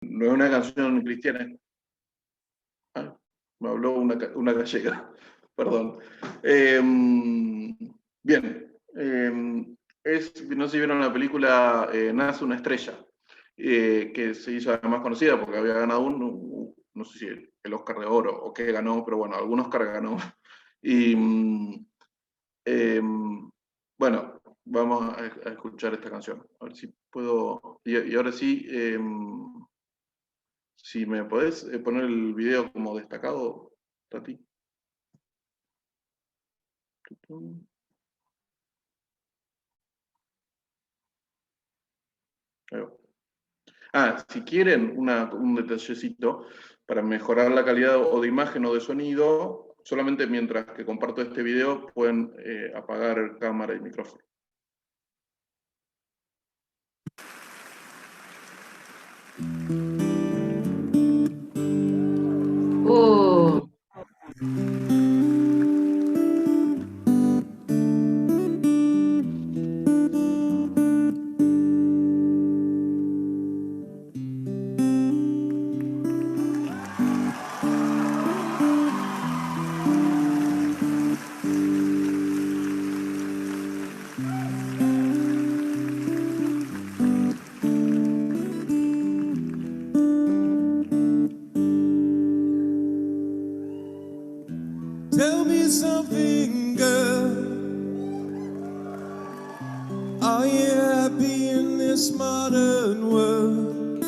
No es una canción cristiana. Ah, me habló una gallega, perdón. Bien, no sé si vieron la película Nace una estrella, que se hizo además conocida porque había ganado no sé si el Oscar de Oro o qué ganó, pero bueno, algún Oscar ganó. Y bueno, vamos a escuchar esta canción, a ver si puedo. Y ahora sí, si me podés poner el video como destacado, Tati. Ahí va. Si quieren un detallecito para mejorar la calidad o de imagen o de sonido, solamente mientras que comparto este video pueden apagar cámara y micrófono. Oh. Tell me something, girl. Are you happy in this modern world?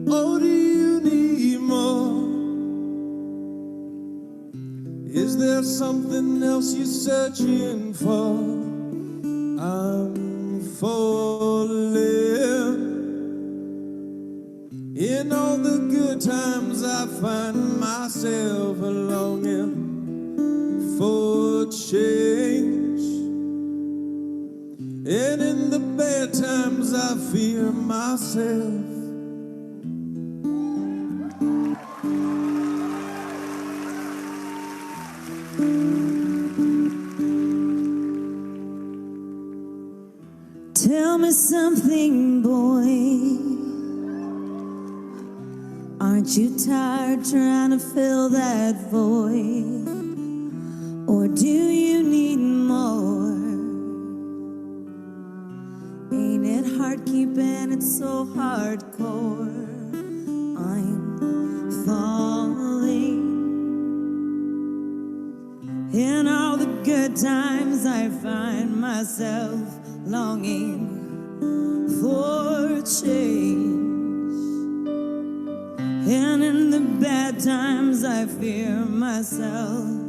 Or do you need more? Is there something else you're searching for? I'm falling. In all the good times I find myself longing for change, and in the bad times I fear myself. Tell me something, boy. Aren't you tired trying to fill that void? Or do you need more? Ain't it hard keeping it so hardcore? I'm falling. In all the good times I find myself longing for change, and in the bad times I fear myself.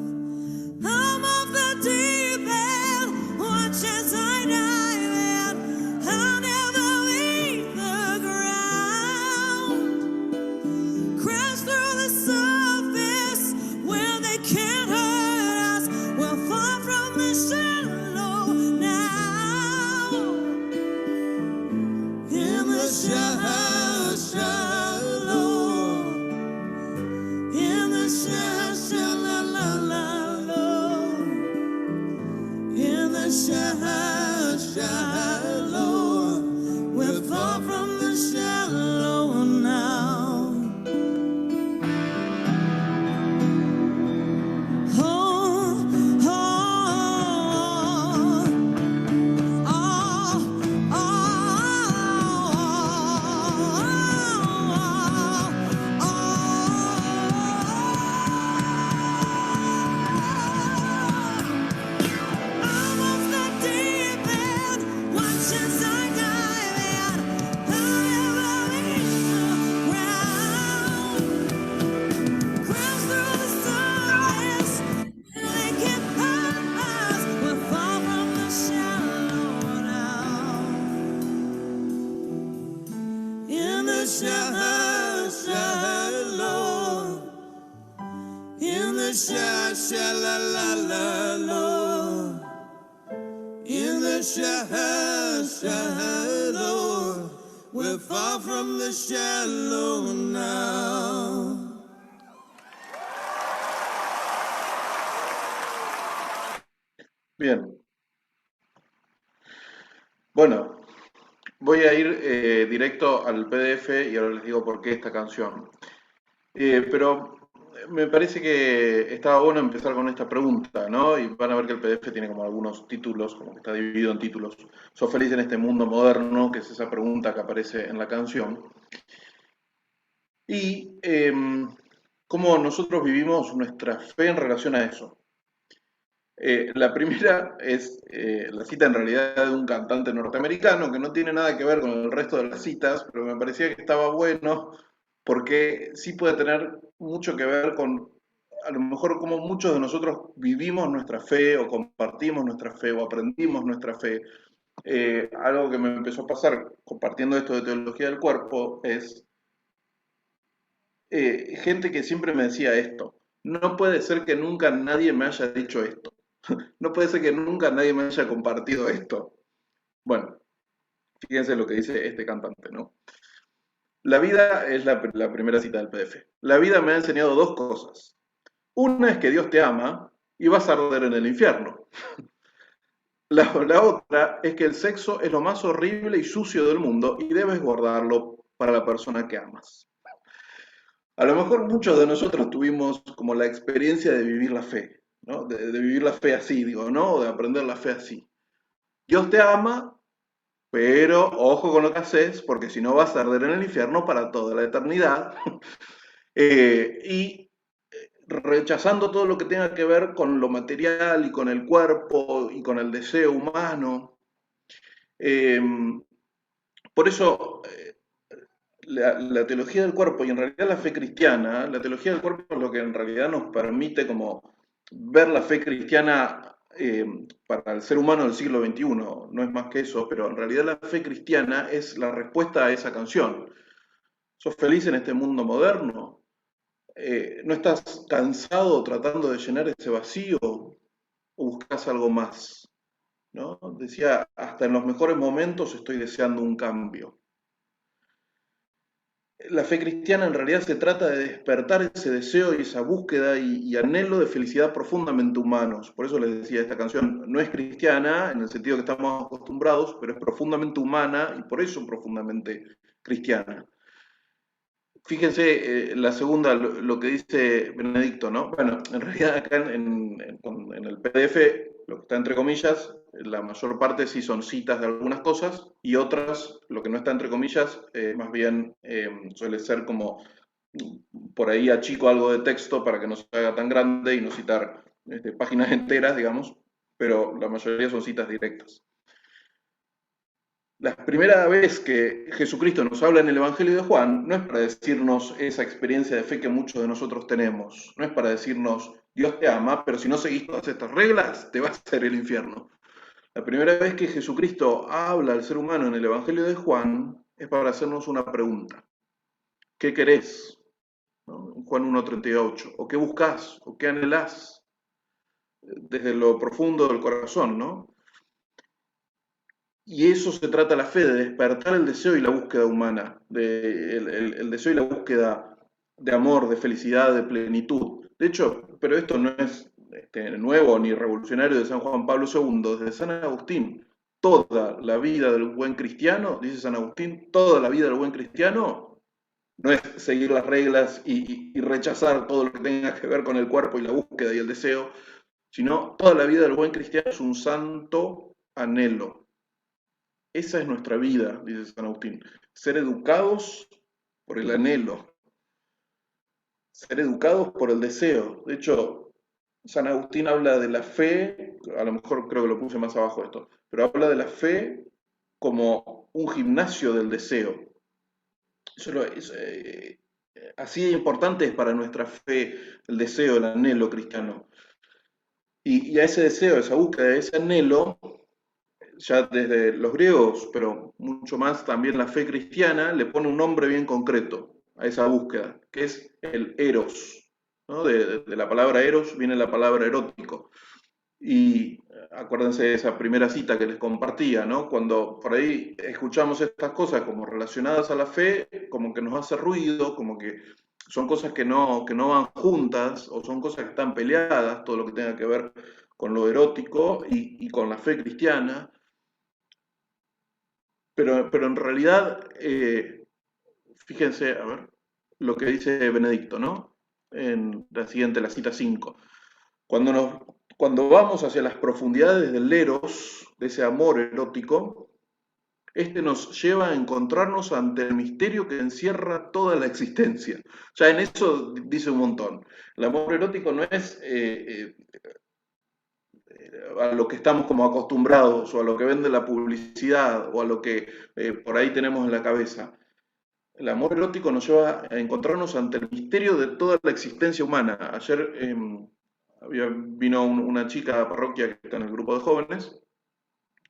I'm off the deep end, watch as I dive in. I'll never leave the ground. Crash through the surface where they can't hurt us. We'll fall from the shallow now. In the shallow, shallow. In the shallow, shallow. In the shallow, shallow. We're far from the shallow now. Oh, oh, oh, I'm off the deep end, watch as I dive in. I'll never leave the ground. Crash through the surface, they can't hurt us. We're far from the shallow now. In the shallow, shallow. In the shallow, shallow. In the shallow, shallow. We're far from the shallow now. Bien. Bueno, Voy a ir directo al PDF y ahora les digo por qué esta canción. Pero me parece que estaba bueno empezar con esta pregunta, ¿no? Y van a ver que el PDF tiene como algunos títulos, como que está dividido en títulos. ¿Sos feliz en este mundo moderno? Que es esa pregunta que aparece en la canción. Y cómo nosotros vivimos nuestra fe en relación a eso. La primera es la cita en realidad de un cantante norteamericano que no tiene nada que ver con el resto de las citas, pero me parecía que estaba bueno porque sí puede tener mucho que ver con a lo mejor cómo muchos de nosotros vivimos nuestra fe o compartimos nuestra fe o aprendimos nuestra fe. Algo que me empezó a pasar compartiendo esto de teología del cuerpo es gente que siempre me decía esto. No puede ser que nunca nadie me haya dicho esto. No puede ser que nunca nadie me haya compartido esto. Bueno, fíjense lo que dice este cantante, ¿no? La vida es la primera cita del PDF. La vida me ha enseñado dos cosas. Una es que Dios te ama y vas a arder en el infierno. La otra es que el sexo es lo más horrible y sucio del mundo y debes guardarlo para la persona que amas. A lo mejor muchos de nosotros tuvimos como la experiencia de vivir la fe, ¿no? De vivir la fe así, digo, ¿no? O de aprender la fe así. Dios te ama, pero ojo con lo que haces, porque si no vas a arder en el infierno para toda la eternidad. Y rechazando todo lo que tenga que ver con lo material y con el cuerpo y con el deseo humano. Eh, por eso, la teología del cuerpo y en realidad la fe cristiana, la teología del cuerpo es lo que en realidad nos permite como ver la fe cristiana para el ser humano del siglo XXI, no es más que eso, pero en realidad la fe cristiana es la respuesta a esa canción. ¿Sos feliz en este mundo moderno? ¿No estás cansado tratando de llenar ese vacío o buscas algo más? ¿No? Decía, hasta en los mejores momentos estoy deseando un cambio. La fe cristiana en realidad se trata de despertar ese deseo y esa búsqueda y anhelo de felicidad profundamente humanos. Por eso les decía, esta canción no es cristiana en el sentido que estamos acostumbrados, pero es profundamente humana y por eso profundamente cristiana. Fíjense la segunda, lo que dice Benedicto, ¿no? Bueno, en realidad acá en el PDF, lo que está entre comillas, la mayor parte sí son citas de algunas cosas y otras, lo que no está entre comillas, más bien suele ser como por ahí achico algo de texto para que no se haga tan grande y no citar páginas enteras, digamos, pero la mayoría son citas directas. La primera vez que Jesucristo nos habla en el Evangelio de Juan no es para decirnos esa experiencia de fe que muchos de nosotros tenemos, no es para decirnos Dios te ama, pero si no seguís todas estas reglas te vas a hacer el infierno. La primera vez que Jesucristo habla al ser humano en el Evangelio de Juan es para hacernos una pregunta. ¿Qué querés? ¿No? Juan 1:38. ¿O qué buscás? ¿O qué anhelás? Desde lo profundo del corazón, ¿no? Y eso se trata la fe, de despertar el deseo y la búsqueda humana, el deseo y la búsqueda de amor, de felicidad, de plenitud. De hecho, pero esto no es nuevo ni revolucionario de San Juan Pablo II, desde San Agustín. Toda la vida del buen cristiano, dice San Agustín, toda la vida del buen cristiano no es seguir las reglas y rechazar todo lo que tenga que ver con el cuerpo y la búsqueda y el deseo, sino toda la vida del buen cristiano es un santo anhelo. Esa es nuestra vida, dice San Agustín. Ser educados por el anhelo, ser educados por el deseo. De hecho, San Agustín habla de la fe, a lo mejor creo que lo puse más abajo esto, pero habla de la fe como un gimnasio del deseo. Así de importante es para nuestra fe el deseo, el anhelo cristiano. Y a ese deseo, a esa búsqueda, a ese anhelo, ya desde los griegos, pero mucho más también la fe cristiana, le pone un nombre bien concreto a esa búsqueda, que es el eros, ¿no? De la palabra eros viene la palabra erótico. Y acuérdense de esa primera cita que les compartía, ¿no? Cuando por ahí escuchamos estas cosas como relacionadas a la fe, como que nos hace ruido, como que son cosas que no van juntas, o son cosas que están peleadas, todo lo que tenga que ver con lo erótico y con la fe cristiana. pero en realidad, fíjense, a ver, lo que dice Benedicto, ¿no? En la siguiente, la cita 5. Cuando vamos hacia las profundidades del eros, de ese amor erótico, este nos lleva a encontrarnos ante el misterio que encierra toda la existencia. Ya en eso dice un montón. El amor erótico no es a lo que estamos como acostumbrados, o a lo que vende la publicidad, o a lo que por ahí tenemos en la cabeza. El amor erótico nos lleva a encontrarnos ante el misterio de toda la existencia humana. Ayer vino una chica a la parroquia que está en el grupo de jóvenes,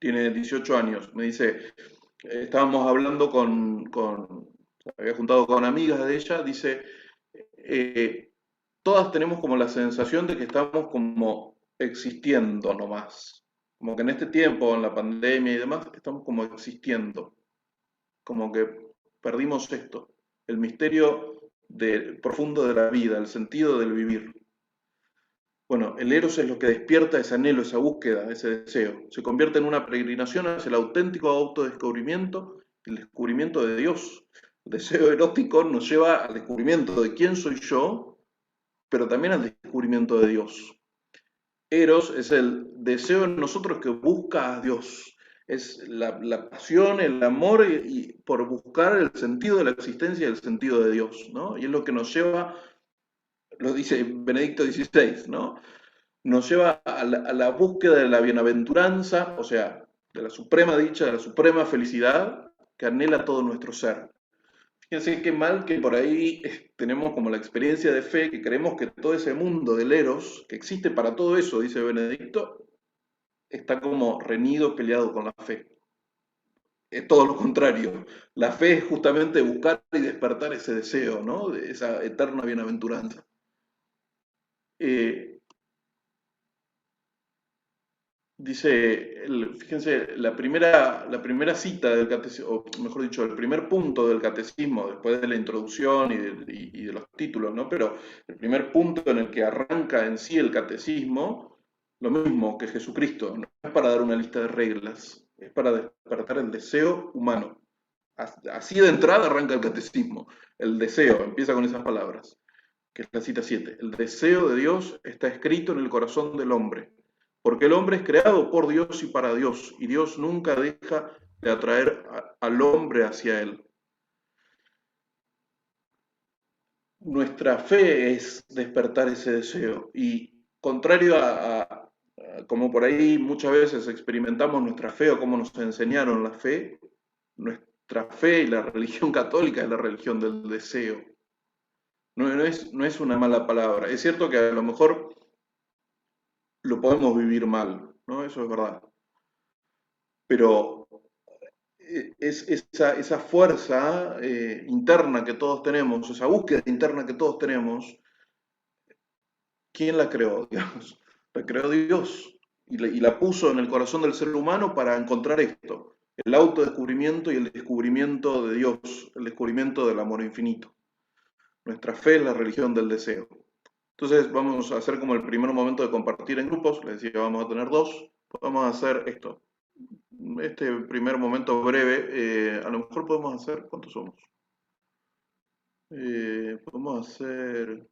tiene 18 años, me dice, estábamos hablando había juntado con amigas de ella, dice, todas tenemos como la sensación de que estamos como existiendo nomás. Como que en este tiempo, en la pandemia y demás, estamos como existiendo. Como que perdimos esto, el misterio profundo de la vida, el sentido del vivir. Bueno, el eros es lo que despierta ese anhelo, esa búsqueda, ese deseo. Se convierte en una peregrinación hacia el auténtico autodescubrimiento, el descubrimiento de Dios. El deseo erótico nos lleva al descubrimiento de quién soy yo, pero también al descubrimiento de Dios. Eros es el deseo en nosotros que busca a Dios. Es la pasión, el amor por buscar el sentido de la existencia y el sentido de Dios, ¿no? Y es lo que nos lleva, lo dice Benedicto XVI, ¿no? Nos lleva a la búsqueda de la bienaventuranza, o sea, de la suprema dicha, de la suprema felicidad que anhela todo nuestro ser. Fíjense qué mal que por ahí tenemos como la experiencia de fe, que creemos que todo ese mundo del eros, que existe para todo eso, dice Benedicto, está como reñido, peleado con la fe. Es todo lo contrario. La fe es justamente buscar y despertar ese deseo, ¿no? De esa eterna bienaventuranza. Eh, fíjense, la primera cita del catecismo, o mejor dicho, el primer punto del catecismo, después de la introducción y de los títulos, ¿no? Pero el primer punto en el que arranca en sí el catecismo, lo mismo que Jesucristo, no es para dar una lista de reglas, es para despertar el deseo humano. Así de entrada arranca el catecismo. El deseo, empieza con esas palabras, que es la cita 7. El deseo de Dios está escrito en el corazón del hombre, porque el hombre es creado por Dios y para Dios, y Dios nunca deja de atraer al hombre hacia él. Nuestra fe es despertar ese deseo, y contrario a como por ahí muchas veces experimentamos nuestra fe o como nos enseñaron la fe, nuestra fe y la religión católica es la religión del deseo. No es una mala palabra. Es cierto que a lo mejor lo podemos vivir mal, ¿no? Eso es verdad. Pero es esa fuerza interna que todos tenemos, esa búsqueda interna que todos tenemos, ¿quién la creó, digamos? La creó Dios y la puso en el corazón del ser humano para encontrar esto, el autodescubrimiento y el descubrimiento de Dios, el descubrimiento del amor infinito. Nuestra fe es la religión del deseo. Entonces vamos a hacer como el primer momento de compartir en grupos, les decía, vamos a tener dos, vamos a hacer esto. Este primer momento breve, a lo mejor podemos hacer, ¿cuántos somos? Podemos hacer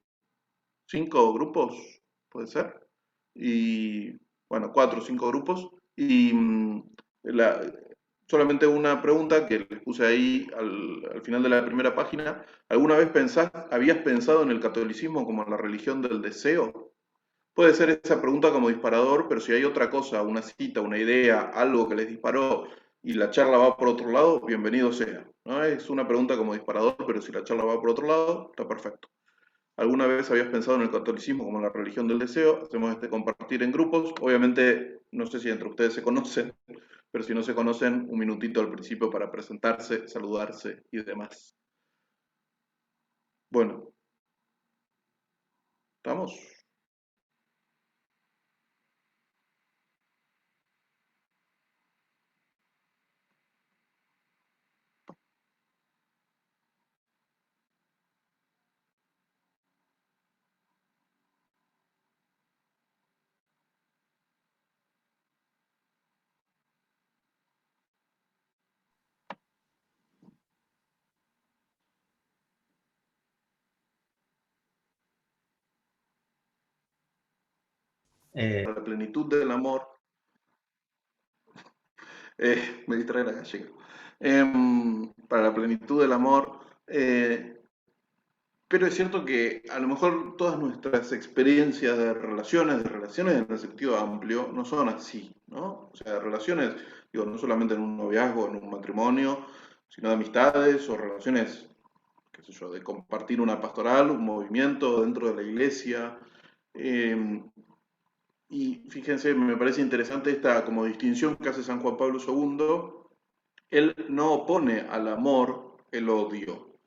5 grupos, puede ser, y bueno, 4 o 5 grupos, y solamente una pregunta que les puse ahí al final de la primera página. ¿Alguna vez habías pensado en el catolicismo como la religión del deseo? Puede ser esa pregunta como disparador, pero si hay otra cosa, una cita, una idea, algo que les disparó y la charla va por otro lado, bienvenido sea. ¿No? Es una pregunta como disparador, pero si la charla va por otro lado, está perfecto. ¿Alguna vez habías pensado en el catolicismo como la religión del deseo? Hacemos este compartir en grupos. Obviamente, no sé si entre ustedes se conocen, pero si no se conocen, un minutito al principio para presentarse, saludarse y demás. Bueno, ¿estamos? para la plenitud del amor, me distrae la gallega. Para la plenitud del amor, pero es cierto que a lo mejor todas nuestras experiencias de relaciones en el sentido amplio, no son así, ¿no? O sea, relaciones, digo, no solamente en un noviazgo, en un matrimonio, sino de amistades o relaciones, qué sé yo, de compartir una pastoral, un movimiento dentro de la iglesia. eh, y fíjense, me parece interesante esta como distinción que hace San Juan Pablo II. Él no opone al amor el odio.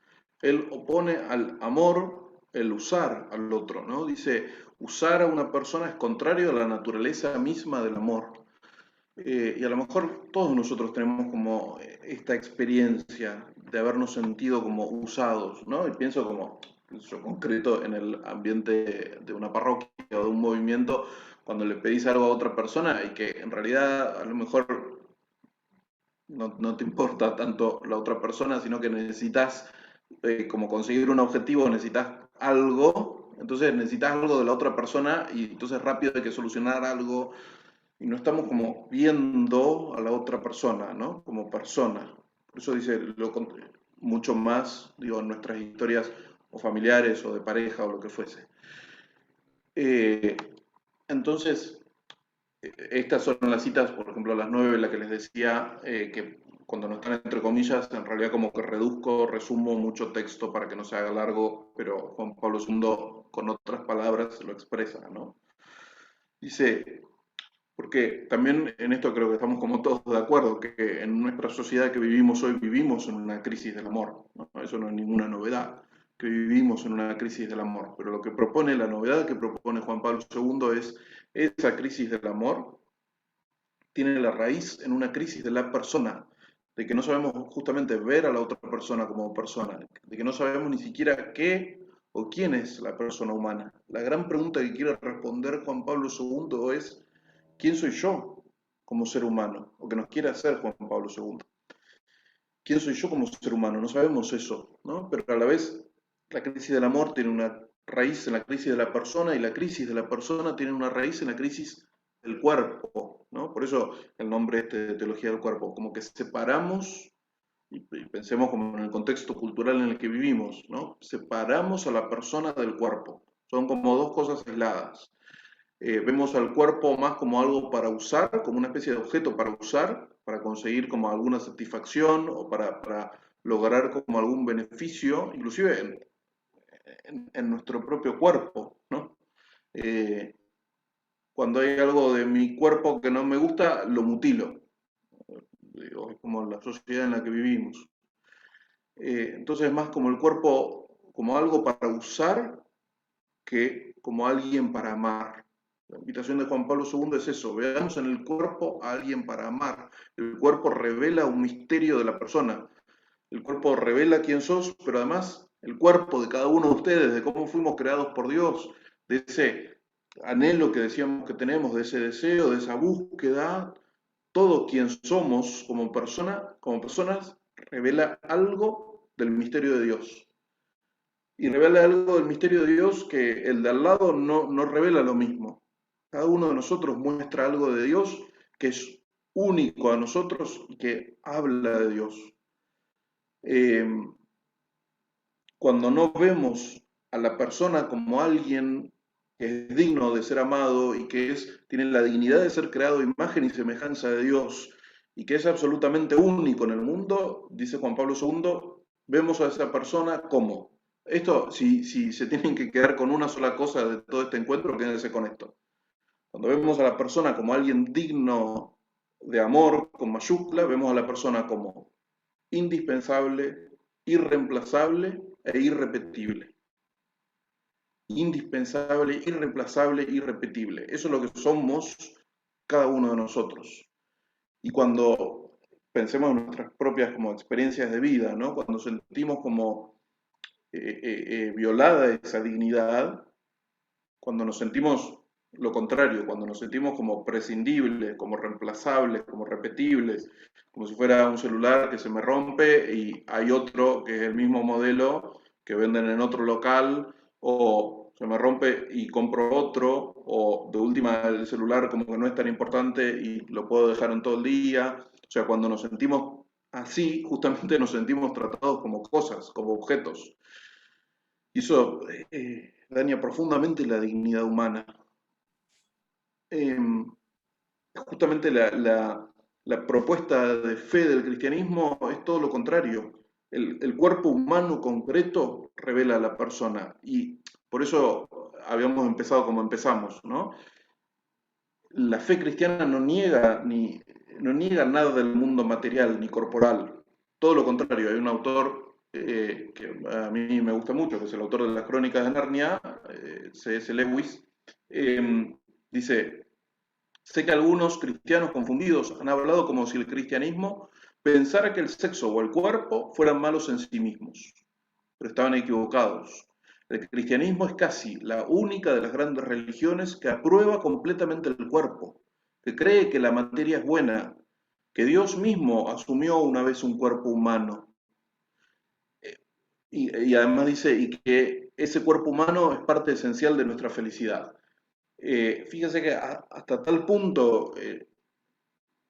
Él opone al amor el usar al otro, ¿no? Dice, usar a una persona es contrario a la naturaleza misma del amor. Y a lo mejor todos nosotros tenemos como esta experiencia de habernos sentido como usados, ¿no? Y pienso como, yo concreto en el ambiente de una parroquia o de un movimiento, cuando le pedís algo a otra persona y que en realidad a lo mejor no te importa tanto la otra persona, sino que necesitas como conseguir un objetivo, necesitas algo, entonces necesitas algo de la otra persona y entonces rápido hay que solucionar algo y no estamos como viendo a la otra persona, ¿no? Como persona. Por eso dice mucho más, digo, en nuestras historias o familiares o de pareja o lo que fuese. Eh, entonces, estas son las citas, por ejemplo, las 9, la que les decía, que cuando no están entre comillas, en realidad como que reduzco, resumo mucho texto para que no se haga largo, pero Juan Pablo II con otras palabras lo expresa, ¿no? Dice, porque también en esto creo que estamos como todos de acuerdo, que en nuestra sociedad que vivimos hoy vivimos en una crisis del amor, ¿no? Eso no es ninguna novedad, que vivimos en una crisis del amor, pero lo que propone, la novedad que propone Juan Pablo II es esa crisis del amor tiene la raíz en una crisis de la persona, de que no sabemos justamente ver a la otra persona como persona, de que no sabemos ni siquiera qué o quién es la persona humana. La gran pregunta que quiere responder Juan Pablo II es, ¿quién soy yo como ser humano? O que nos quiere hacer Juan Pablo II. ¿Quién soy yo como ser humano? No sabemos eso, ¿no? Pero a la vez la crisis del amor tiene una raíz en la crisis de la persona y la crisis de la persona tiene una raíz en la crisis del cuerpo, ¿no? Por eso el nombre de teología del cuerpo, como que separamos, y pensemos como en el contexto cultural en el que vivimos, ¿no? Separamos a la persona del cuerpo, son como dos cosas aisladas. Vemos al cuerpo más como algo para usar, como una especie de objeto para usar, para conseguir como alguna satisfacción o para lograr como algún beneficio, inclusive en nuestro propio cuerpo, ¿no? Eh, Cuando hay algo de mi cuerpo que no me gusta, lo mutilo. Digo, es como la sociedad en la que vivimos. Entonces es más como el cuerpo, como algo para usar que como alguien para amar. La invitación de Juan Pablo II es eso, veamos en el cuerpo a alguien para amar. El cuerpo revela un misterio de la persona. El cuerpo revela quién sos, pero además el cuerpo de cada uno de ustedes, de cómo fuimos creados por Dios, de ese anhelo que decíamos que tenemos, de ese deseo, de esa búsqueda, todo quien somos como persona, como personas, revela algo del misterio de Dios. Y revela algo del misterio de Dios que el de al lado no revela lo mismo. Cada uno de nosotros muestra algo de Dios que es único a nosotros y que habla de Dios. Eh, Cuando no vemos a la persona como alguien que es digno de ser amado y que tiene la dignidad de ser creado a imagen y semejanza de Dios y que es absolutamente único en el mundo, dice Juan Pablo II, vemos a esa persona como. Esto, si se tienen que quedar con una sola cosa de todo este encuentro, quédense con esto. Cuando vemos a la persona como alguien digno de amor, con mayúscula, vemos a la persona como indispensable, irreemplazable e irrepetible. Indispensable, irreemplazable, irrepetible. Eso es lo que somos cada uno de nosotros. Y cuando pensemos en nuestras propias como experiencias de vida, ¿no? Cuando sentimos como violada esa dignidad, cuando nos sentimos lo contrario, cuando nos sentimos como prescindibles, como reemplazables, como repetibles, como si fuera un celular que se me rompe y hay otro que es el mismo modelo que venden en otro local, o se me rompe y compro otro, o de última el celular como que no es tan importante y lo puedo dejar en todo el día. O sea, cuando nos sentimos así, justamente nos sentimos tratados como cosas, como objetos. Y eso daña profundamente la dignidad humana. Em, Justamente la propuesta de fe del cristianismo es todo lo contrario. El cuerpo humano concreto revela a la persona y por eso habíamos empezado como empezamos, ¿no? La fe cristiana no niega nada del mundo material ni corporal. Todo lo contrario, hay un autor que a mí me gusta mucho, que es el autor de las Crónicas de Narnia, C.S. Lewis, dice: sé que algunos cristianos confundidos han hablado como si el cristianismo pensara que el sexo o el cuerpo fueran malos en sí mismos, pero estaban equivocados. El cristianismo es casi la única de las grandes religiones que aprueba completamente el cuerpo, que cree que la materia es buena, que Dios mismo asumió una vez un cuerpo humano. Y además dice y que ese cuerpo humano es parte esencial de nuestra felicidad. Fíjense que hasta tal punto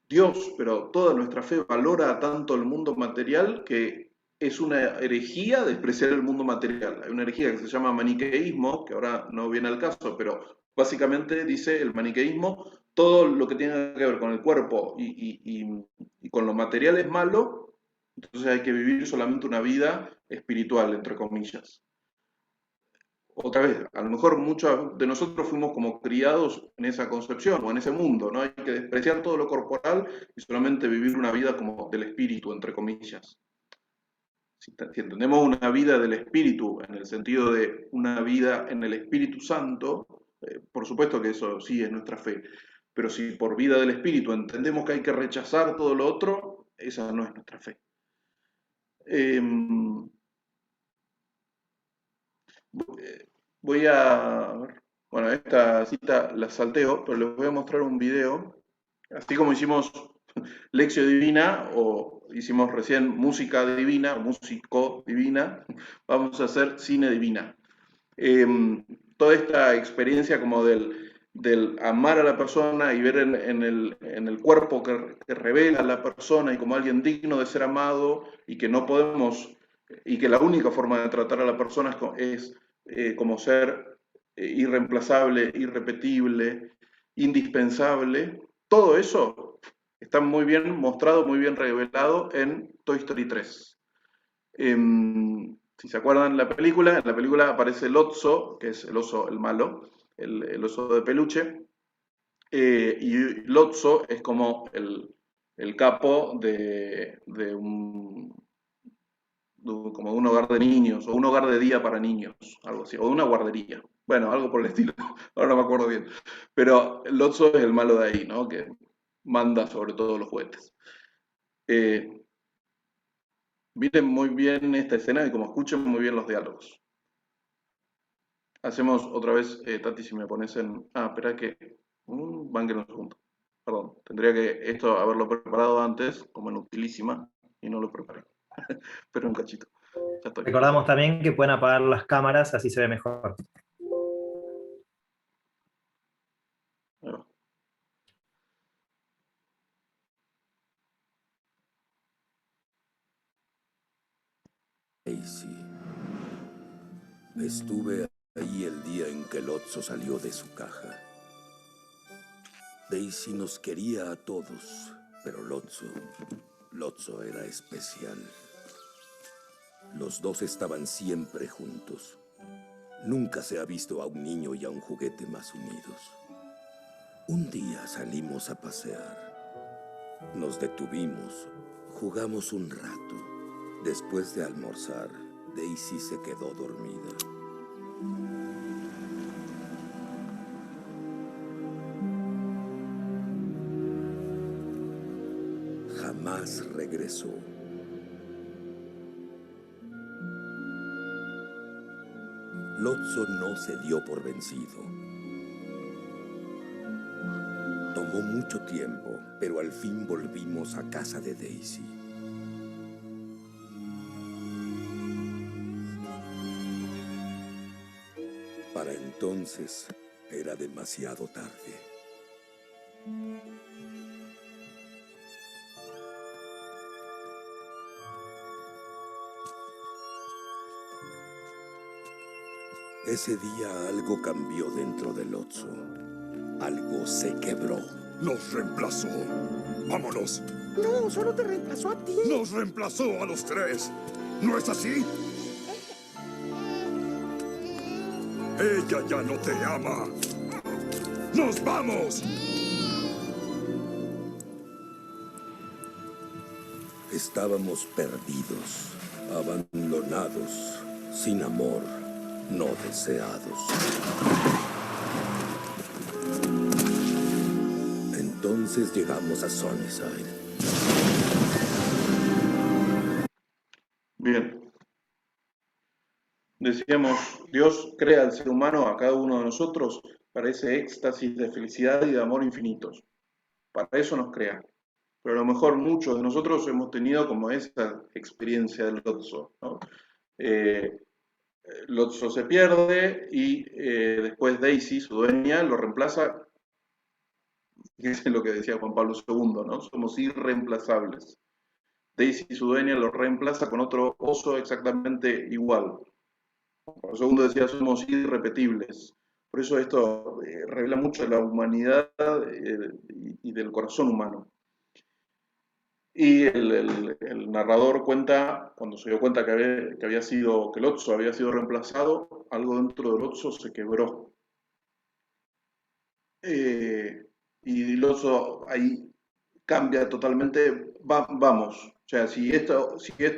Dios, pero toda nuestra fe valora tanto el mundo material que es una herejía despreciar el mundo material. Hay una herejía que se llama maniqueísmo, que ahora no viene al caso, pero básicamente dice el maniqueísmo, todo lo que tiene que ver con el cuerpo y con lo material es malo, entonces hay que vivir solamente una vida espiritual, entre comillas. Otra vez, a lo mejor muchos de nosotros fuimos como criados en esa concepción o en ese mundo, ¿no? Hay que despreciar todo lo corporal y solamente vivir una vida como del espíritu, entre comillas. Si entendemos una vida del espíritu en el sentido de una vida en el Espíritu Santo, por supuesto que eso sí es nuestra fe, pero si por vida del espíritu entendemos que hay que rechazar todo lo otro, esa no es nuestra fe. Eh, Voy a ver. Bueno, esta cita la salteo, pero les voy a mostrar un video. Así como hicimos Lección Divina o hicimos recién Música Divina, Músico Divina, vamos a hacer Cine Divina. Toda esta experiencia como del amar a la persona y ver en el cuerpo que revela a la persona y como alguien digno de ser amado y que no podemos, y que la única forma de tratar a la persona es como ser irreemplazable, irrepetible, indispensable. Todo eso está muy bien mostrado, muy bien revelado en Toy Story 3. Si se acuerdan en la película aparece el Lotso, que es el oso, el malo, el oso de peluche, y Lotso es como el capo como de un hogar de niños, o un hogar de día para niños, algo así, o de una guardería. Bueno, algo por el estilo, ahora no me acuerdo bien. Pero Lotso es el malo de ahí, ¿no? Que manda sobre todo los juguetes. Miren muy bien esta escena y como escuchen muy bien los diálogos. Hacemos otra vez, Tati, si me pones en... Ah, espera que... banquen un segundo. Perdón, tendría que esto haberlo preparado antes, como en utilísima, y no lo preparé. Pero un cachito. Ya estoy. Recordamos también que pueden apagar las cámaras, así se ve mejor. Ahí va. Daisy. Estuve ahí el día en que Lotso salió de su caja. Daisy nos quería a todos, pero Lotso era especial. Los dos estaban siempre juntos. Nunca se ha visto a un niño y a un juguete más unidos. Un día salimos a pasear. Nos detuvimos, jugamos un rato. Después de almorzar, Daisy se quedó dormida. Jamás regresó. Lotso no se dio por vencido. Tomó mucho tiempo, pero al fin volvimos a casa de Daisy. Para entonces era demasiado tarde. Ese día algo cambió dentro del Otso. Algo se quebró. Nos reemplazó. Vámonos. No, solo te reemplazó a ti. Nos reemplazó a los tres. ¿No es así? Ella ya no te ama. ¡Nos vamos! Estábamos perdidos, abandonados, sin amor, no deseados. Entonces llegamos a Sunnyside. Bien. Decíamos, Dios crea al ser humano, a cada uno de nosotros, para ese éxtasis de felicidad y de amor infinitos. Para eso nos crea. Pero a lo mejor muchos de nosotros hemos tenido como esa experiencia del Lotso, ¿no? Lotso se pierde y después Daisy, su dueña, lo reemplaza. Fíjense lo que decía Juan Pablo II, ¿no? Somos irreemplazables. Daisy, su dueña, lo reemplaza con otro oso exactamente igual. Juan Pablo II decía, somos irrepetibles. Por eso esto revela mucho de la humanidad y del corazón humano. Y el narrador cuenta, cuando se dio cuenta que el Otso había sido reemplazado, algo dentro del Otso se quebró. Y el Otso ahí cambia totalmente. Vamos, o sea, si esto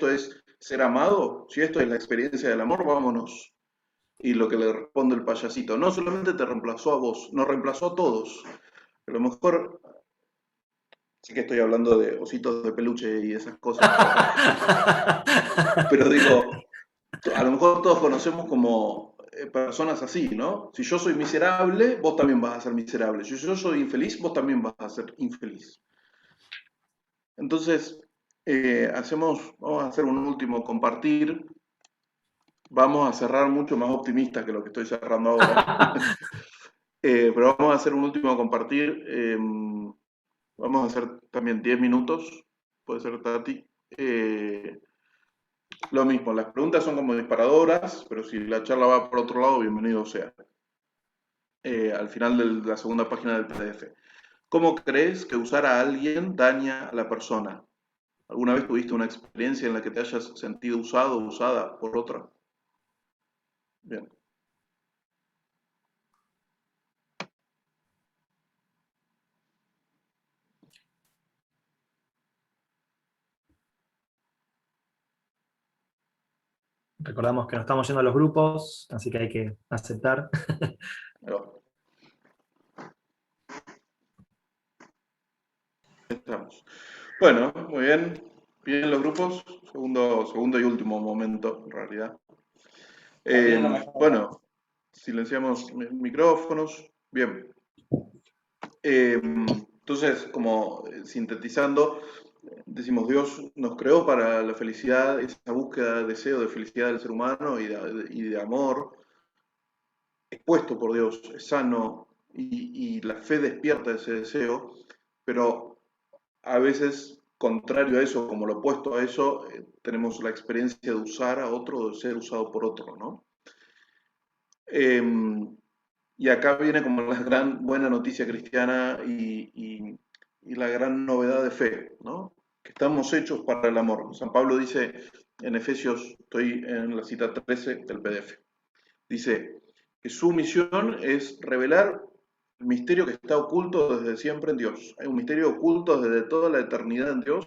es ser amado, si esto es la experiencia del amor, vámonos. Y lo que le responde el payasito, no solamente te reemplazó a vos, nos reemplazó a todos. A lo mejor, sí que estoy hablando de ositos de peluche y esas cosas, pero digo, a lo mejor todos conocemos como personas así, ¿no? Si yo soy miserable, vos también vas a ser miserable. Si yo soy infeliz, vos también vas a ser infeliz. Entonces, vamos a hacer un último compartir. Vamos a cerrar mucho más optimista que lo que estoy cerrando ahora. Pero vamos a hacer un último compartir. Vamos a hacer también 10 minutos. Puede ser, Tati. Lo mismo, las preguntas son como disparadoras, pero si la charla va por otro lado, bienvenido sea. Al final de la segunda página del PDF. ¿Cómo crees que usar a alguien daña a la persona? ¿Alguna vez tuviste una experiencia en la que te hayas sentido usado o usada por otra? Bien. Recordamos que nos estamos yendo a los grupos, así que hay que aceptar. Ahí va. Estamos. Bueno, muy bien. Bien los grupos. Segundo y último momento, en realidad. Bueno, silenciamos micrófonos. Bien. Entonces, como sintetizando, decimos, Dios nos creó para la felicidad, esa búsqueda, deseo de felicidad del ser humano y de amor, expuesto por Dios, es sano y la fe despierta ese deseo, pero a veces, contrario a eso, como lo opuesto a eso, tenemos la experiencia de usar a otro, de ser usado por otro, ¿no? Y acá viene como la gran buena noticia cristiana y la gran novedad de fe, ¿no? Que estamos hechos para el amor. San Pablo dice en Efesios, estoy en la cita 13 del PDF, dice que su misión es revelar el misterio que está oculto desde siempre en Dios. Hay un misterio oculto desde toda la eternidad en Dios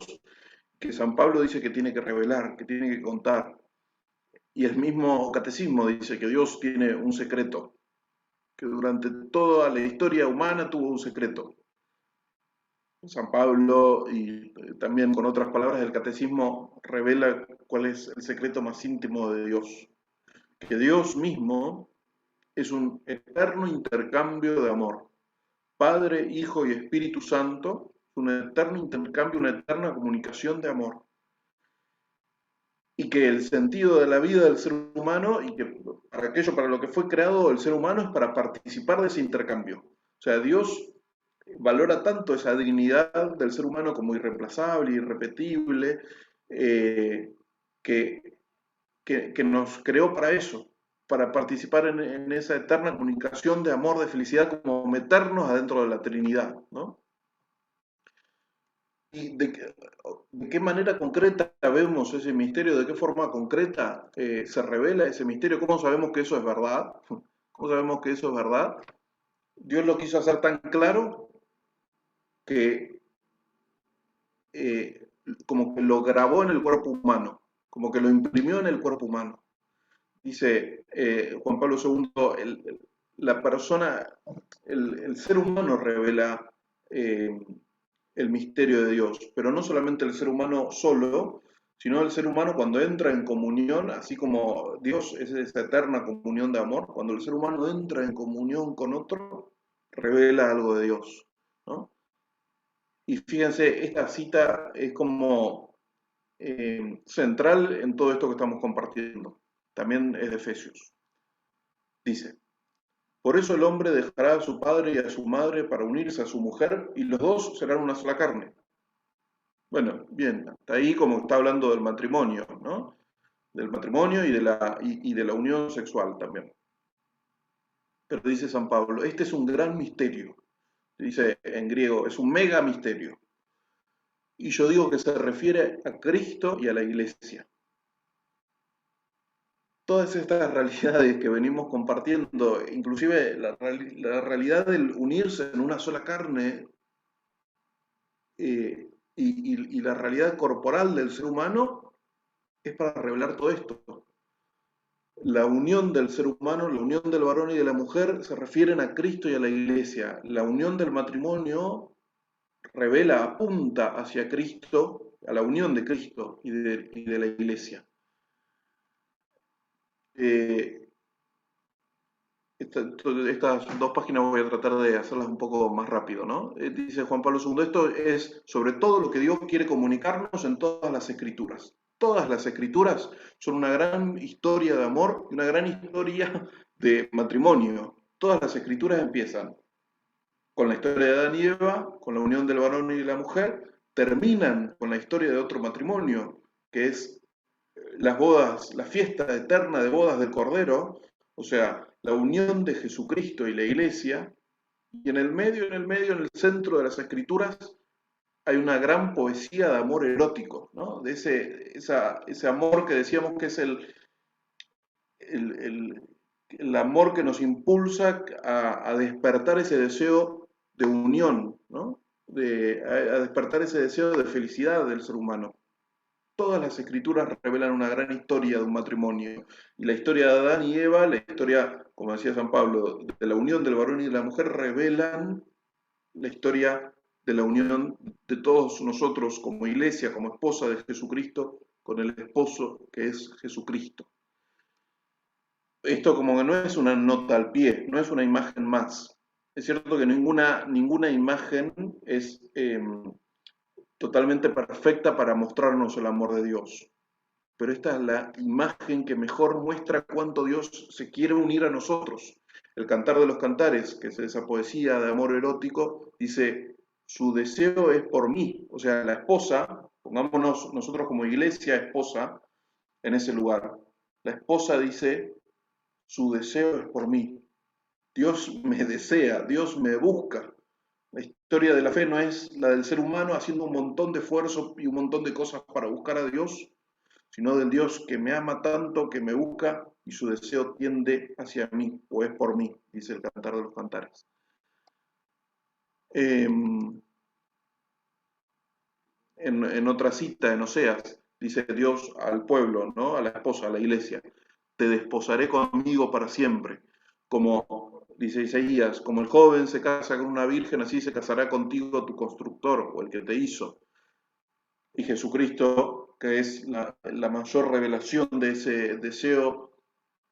que San Pablo dice que tiene que revelar, que tiene que contar. Y el mismo catecismo dice que Dios tiene un secreto, que durante toda la historia humana tuvo un secreto. San Pablo, y también con otras palabras, el catecismo revela cuál es el secreto más íntimo de Dios. Que Dios mismo es un eterno intercambio de amor. Padre, Hijo y Espíritu Santo, un eterno intercambio, una eterna comunicación de amor. y que el sentido de la vida del ser humano, y que para aquello para lo que fue creado el ser humano es para participar de ese intercambio. O sea, Dios valora tanto esa dignidad del ser humano como irreemplazable, irrepetible, que, que nos creó para eso, para participar en esa eterna comunicación de amor, de felicidad, como meternos adentro de la Trinidad, ¿no? ¿Y de qué manera concreta vemos ese misterio? ¿De qué forma concreta se revela ese misterio? ¿Cómo sabemos que eso es verdad? ¿Cómo sabemos que eso es verdad? Dios lo quiso hacer tan claro que eh, como que lo grabó en el cuerpo humano, como que lo imprimió en el cuerpo humano. Dice Juan Pablo II, la persona, el ser humano revela el misterio de Dios, pero no solamente el ser humano solo, sino el ser humano cuando entra en comunión, así como Dios es esa eterna comunión de amor, cuando el ser humano entra en comunión con otro, revela algo de Dios, ¿no? Y fíjense, esta cita es como central en todo esto que estamos compartiendo. También es de Efesios. Dice, por eso el hombre dejará a su padre y a su madre para unirse a su mujer y los dos serán una sola carne. Bueno, bien, hasta ahí como está hablando del matrimonio, ¿no? Del matrimonio y de la unión sexual también. Pero dice San Pablo, este es un gran misterio. Dice en griego, es un mega misterio. Y yo digo que se refiere a Cristo y a la Iglesia. Todas estas realidades que venimos compartiendo, inclusive la realidad del unirse en una sola carne y la realidad corporal del ser humano, es para revelar todo esto. La unión del ser humano, la unión del varón y de la mujer se refieren a Cristo y a la Iglesia. La unión del matrimonio revela, apunta hacia Cristo, a la unión de Cristo y de la Iglesia. Estas dos páginas voy a tratar de hacerlas un poco más rápido, ¿no? Dice Juan Pablo II, esto es sobre todo lo que Dios quiere comunicarnos en todas las escrituras. Todas las escrituras son una gran historia de amor y una gran historia de matrimonio. Todas las escrituras empiezan con la historia de Adán y Eva, con la unión del varón y la mujer, terminan con la historia de otro matrimonio, que es las bodas, la fiesta eterna de bodas del Cordero, o sea, la unión de Jesucristo y la Iglesia, y en el medio, en el centro de las Escrituras, hay una gran poesía de amor erótico, ¿no? De ese amor que decíamos que es el amor que nos impulsa a despertar ese deseo de unión, ¿no? A despertar ese deseo de felicidad del ser humano. Todas las escrituras revelan una gran historia de un matrimonio. Y la historia de Adán y Eva, la historia, como decía San Pablo, de la unión del varón y de la mujer, revelan la historia de la unión de todos nosotros como iglesia, como esposa de Jesucristo, con el esposo que es Jesucristo. Esto como que no es una nota al pie, no es una imagen más. Es cierto que ninguna imagen es totalmente perfecta para mostrarnos el amor de Dios. Pero esta es la imagen que mejor muestra cuánto Dios se quiere unir a nosotros. El Cantar de los Cantares, que es esa poesía de amor erótico, dice, su deseo es por mí. O sea, la esposa, pongámonos nosotros como iglesia esposa en ese lugar. La esposa dice, su deseo es por mí. Dios me desea, Dios me busca. La historia de la fe no es la del ser humano haciendo un montón de esfuerzo y un montón de cosas para buscar a Dios, sino del Dios que me ama tanto, que me busca y su deseo tiende hacia mí, o es por mí, dice el Cantar de los Cantares. En otra cita, en Oseas, dice Dios al pueblo, ¿no? A la esposa, a la iglesia, te desposaré conmigo para siempre, como dice Isaías, como el joven se casa con una virgen, así se casará contigo tu constructor o el que te hizo. Y Jesucristo, que es la mayor revelación de ese deseo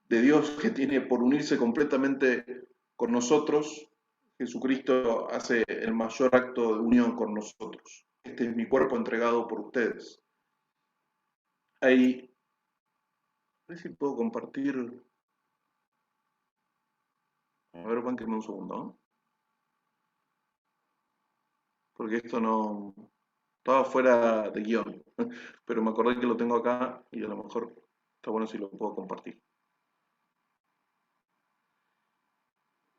de Dios que tiene por unirse completamente con nosotros, Jesucristo hace el mayor acto de unión con nosotros. Este es mi cuerpo entregado por ustedes. Hay ver si puedo compartir. A ver, bánquenme un segundo, ¿no? Porque esto no... Estaba fuera de guión, pero me acordé que lo tengo acá y a lo mejor está bueno si lo puedo compartir.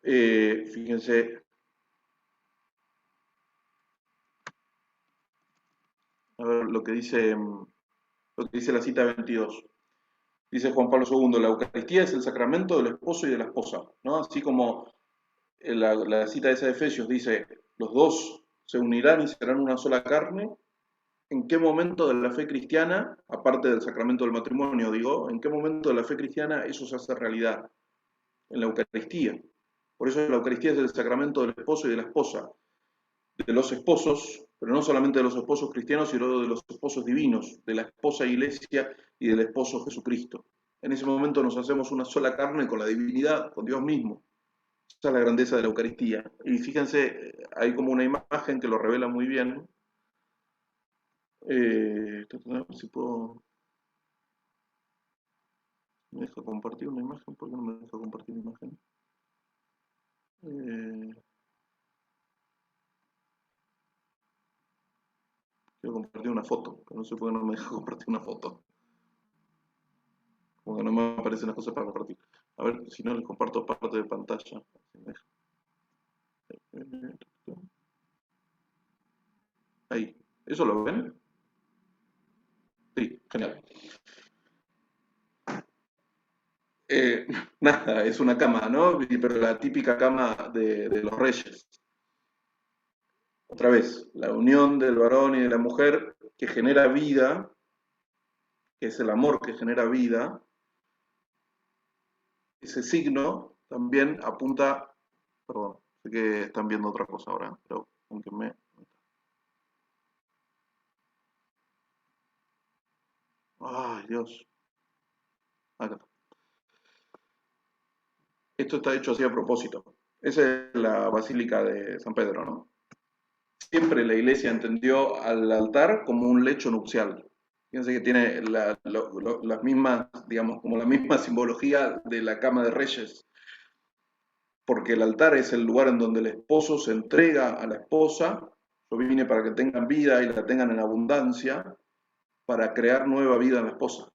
Fíjense, a ver lo que dice la cita 22. Dice Juan Pablo II, la Eucaristía es el sacramento del esposo y de la esposa, ¿no? Así como la cita esa de Efesios dice, los dos se unirán y serán una sola carne. ¿En qué momento de la fe cristiana, aparte del sacramento del matrimonio, digo, en qué momento de la fe cristiana eso se hace realidad? En la Eucaristía. Por eso la Eucaristía es el sacramento del esposo y de la esposa, de los esposos, pero no solamente de los esposos cristianos, sino de los esposos divinos, de la esposa Iglesia y del esposo Jesucristo. En ese momento nos hacemos una sola carne con la divinidad, con Dios mismo. Esa es la grandeza de la Eucaristía. Y fíjense, hay como una imagen que lo revela muy bien. Si puedo... ¿Me deja compartir una imagen? ¿Por qué no me deja compartir una imagen? Quiero compartir una foto, pero no sé por qué no me deja compartir una foto. Como que no me aparecen las cosas para compartir. A ver, si no les comparto parte de pantalla. Ahí. ¿Eso lo ven? Sí, genial. Nada, es una cama, ¿no? Pero la típica cama de los reyes. Otra vez, la unión del varón y de la mujer que genera vida, que es el amor que genera vida, ese signo también apunta, perdón, sé que están viendo otra cosa ahora, pero aunque me... Ay, Dios. Acá. Esto está hecho así a propósito. Esa es la Basílica de San Pedro, ¿no? Siempre la iglesia entendió al altar como un lecho nupcial. Fíjense que tiene las mismas, digamos, como la misma simbología de la cama de reyes. Porque el altar es el lugar en donde el esposo se entrega a la esposa. Yo vine para que tengan vida y la tengan en abundancia, para crear nueva vida en la esposa.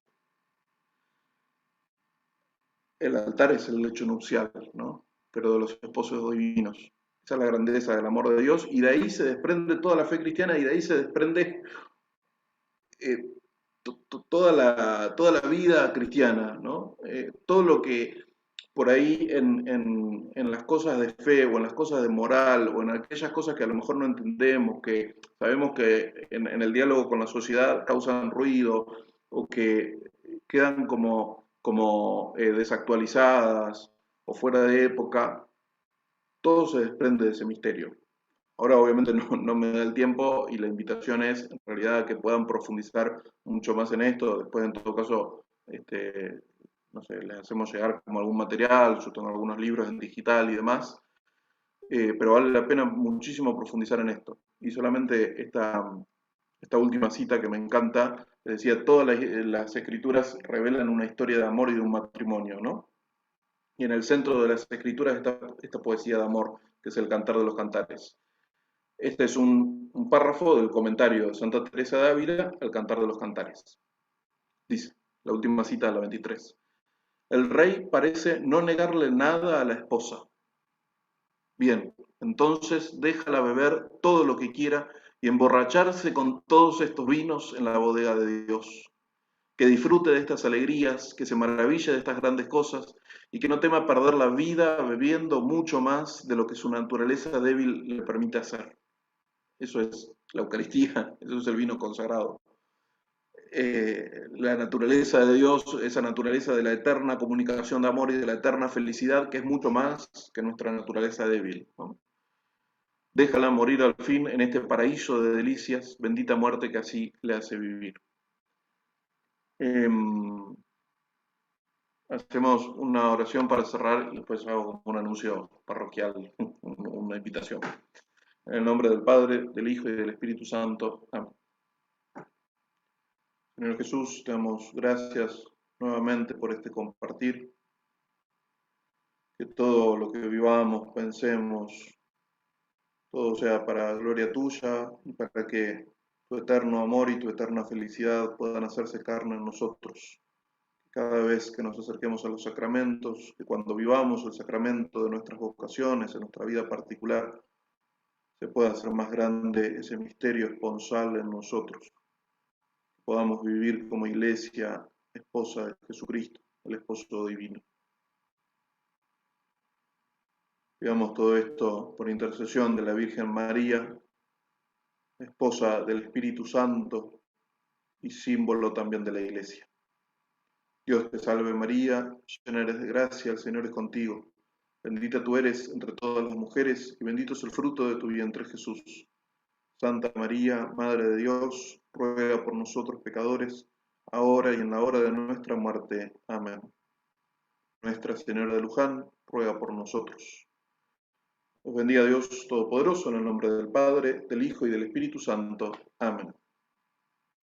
El altar es el lecho nupcial, ¿no? Pero de los esposos divinos. Esa es la grandeza del amor de Dios, y de ahí se desprende toda la fe cristiana, y de ahí se desprende toda la vida cristiana, ¿no? Todo lo que por ahí en las cosas de fe o en las cosas de moral o en aquellas cosas que a lo mejor no entendemos, que sabemos que en el diálogo con la sociedad causan ruido o que quedan como desactualizadas o fuera de época, todo se desprende de ese misterio. Ahora obviamente no me da el tiempo y la invitación es en realidad que puedan profundizar mucho más en esto. Después en todo caso, no sé, les hacemos llegar como algún material, yo tengo algunos libros en digital y demás, pero vale la pena muchísimo profundizar en esto. Y solamente esta última cita que me encanta, decía, todas las escrituras revelan una historia de amor y de un matrimonio, ¿no? Y en el centro de las escrituras está esta poesía de amor, que es el Cantar de los Cantares. Este es un párrafo del comentario de Santa Teresa de Ávila al Cantar de los Cantares. Dice, la última cita de la 23. El rey parece no negarle nada a la esposa. Bien, entonces déjala beber todo lo que quiera y emborracharse con todos estos vinos en la bodega de Dios. Que disfrute de estas alegrías, que se maraville de estas grandes cosas y que no tema perder la vida bebiendo mucho más de lo que su naturaleza débil le permite hacer. Eso es la Eucaristía, eso es el vino consagrado. La naturaleza de Dios, esa naturaleza de la eterna comunicación de amor y de la eterna felicidad, que es mucho más que nuestra naturaleza débil, ¿no? Déjala morir al fin en este paraíso de delicias, bendita muerte que así le hace vivir. Hacemos una oración para cerrar y después hago un anuncio parroquial, una invitación. En el nombre del Padre, del Hijo y del Espíritu Santo. Amén. Señor Jesús, te damos gracias nuevamente por este compartir, que todo lo que vivamos, pensemos, todo sea para gloria tuya y para que tu eterno amor y tu eterna felicidad puedan hacerse carne en nosotros. Cada vez que nos acerquemos a los sacramentos, que cuando vivamos el sacramento de nuestras vocaciones, en nuestra vida particular, se pueda hacer más grande ese misterio esponsal en nosotros. Que podamos vivir como iglesia, esposa de Jesucristo, el esposo divino. Pidamos todo esto por intercesión de la Virgen María, esposa del Espíritu Santo y símbolo también de la Iglesia. Dios te salve María, llena eres de gracia, el Señor es contigo. Bendita tú eres entre todas las mujeres y bendito es el fruto de tu vientre Jesús. Santa María, Madre de Dios, ruega por nosotros pecadores, ahora y en la hora de nuestra muerte. Amén. Nuestra Señora de Luján, ruega por nosotros. Os bendiga Dios Todopoderoso, en el nombre del Padre, del Hijo y del Espíritu Santo. Amén.